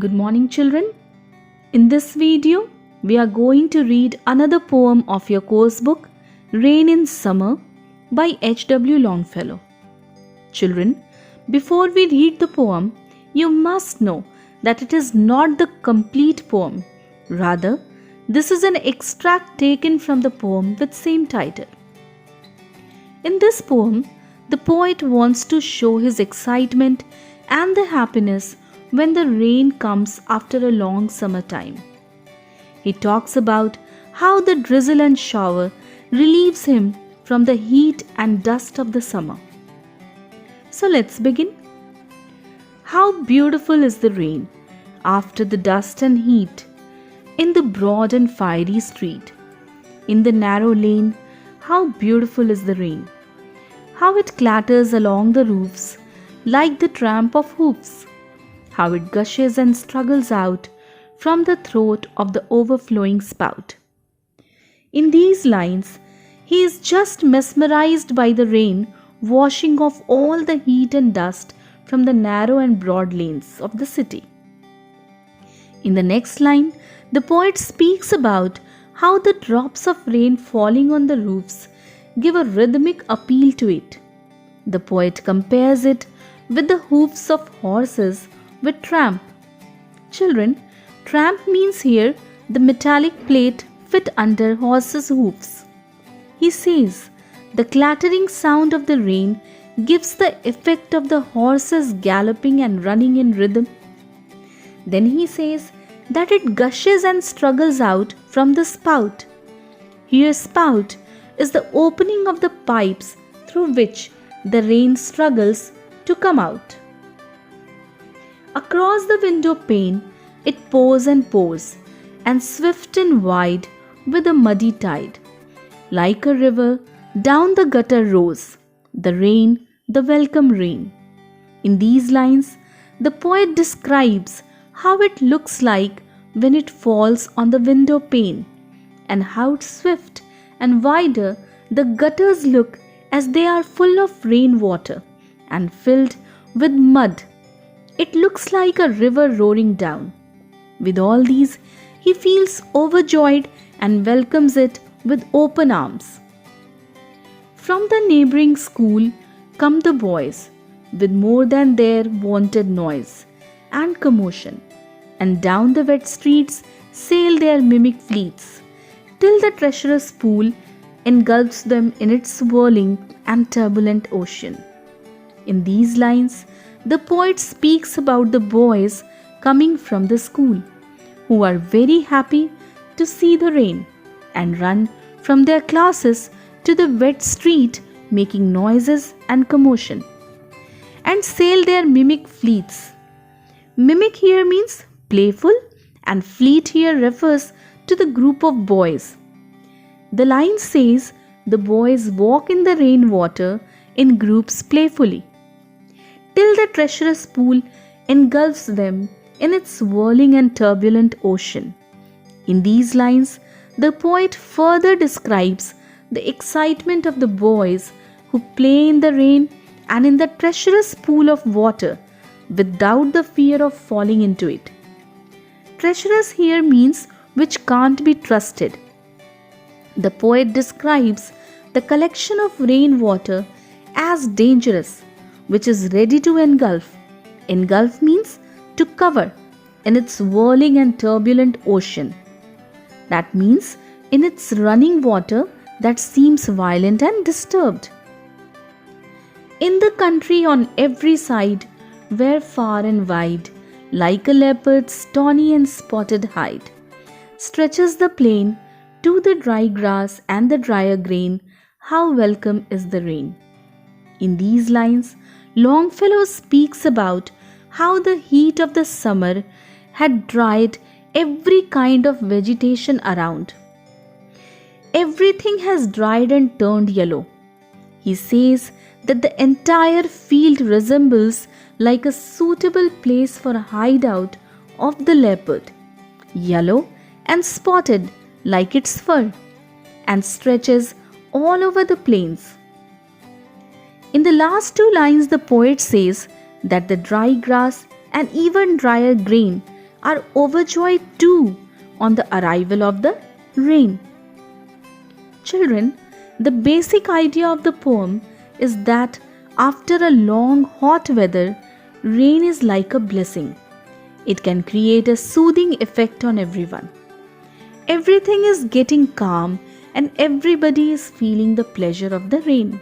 Good morning, children. In this video, we are going to read another poem of your course book, Rain in Summer by H.W. Longfellow. Children, before we read the poem, you must know that it is not the complete poem. Rather, this is an extract taken from the poem with same title. In this poem, the poet wants to show his excitement and the happiness when the rain comes after a long summer time. He talks about how the drizzle and shower relieves him from the heat and dust of the summer. So let's begin. How beautiful is the rain after the dust and heat, in the broad and fiery street, in the narrow lane. How beautiful is the rain! How it clatters along the roofs like the tramp of hoofs! How it gushes and struggles out from the throat of the overflowing spout. In these lines, he is just mesmerized by the rain washing off all the heat and dust from the narrow and broad lanes of the city. In the next line, the poet speaks about how the drops of rain falling on the roofs give a rhythmic appeal to it. The poet compares it with the hoofs of horses with tramp. Children, tramp means here the metallic plate fit under horses' hoofs. He says the clattering sound of the rain gives the effect of the horses galloping and running in rhythm. Then he says that it gushes and struggles out from the spout. Here, spout is the opening of the pipes through which the rain struggles to come out. Across the window pane, it pours, and swift and wide with a muddy tide. Like a river, down the gutter rose the rain, the welcome rain. In these lines, the poet describes how it looks like when it falls on the window pane, and how swift and wider the gutters look as they are full of rainwater and filled with mud. It looks like a river roaring down. With all these, he feels overjoyed and welcomes it with open arms. From the neighboring school come the boys with more than their wonted noise and commotion, and down the wet streets sail their mimic fleets, till the treacherous pool engulfs them in its swirling and turbulent ocean. In these lines, the poet speaks about the boys coming from the school, who are very happy to see the rain and run from their classes to the wet street, making noises and commotion, and sail their mimic fleets. Mimic here means playful, and fleet here refers to the group of boys. The line says the boys walk in the rainwater in groups playfully, till the treacherous pool engulfs them in its swirling and turbulent ocean. In these lines, the poet further describes the excitement of the boys who play in the rain and in the treacherous pool of water without the fear of falling into it. Treacherous here means which can't be trusted. The poet describes the collection of rainwater as dangerous, which is ready to engulf. Engulf means to cover in its whirling and turbulent ocean. That means in its running water that seems violent and disturbed. In the country on every side, where far and wide, like a leopard's tawny and spotted hide, stretches the plain to the dry grass and the drier grain, how welcome is the rain. In these lines, Longfellow speaks about how the heat of the summer had dried every kind of vegetation around. Everything has dried and turned yellow. He says that the entire field resembles like a suitable place for a hideout of the leopard, yellow and spotted like its fur, and stretches all over the plains. In the last two lines, the poet says that the dry grass and even drier grain are overjoyed too on the arrival of the rain. Children, the basic idea of the poem is that after a long hot weather, rain is like a blessing. It can create a soothing effect on everyone. Everything is getting calm and everybody is feeling the pleasure of the rain.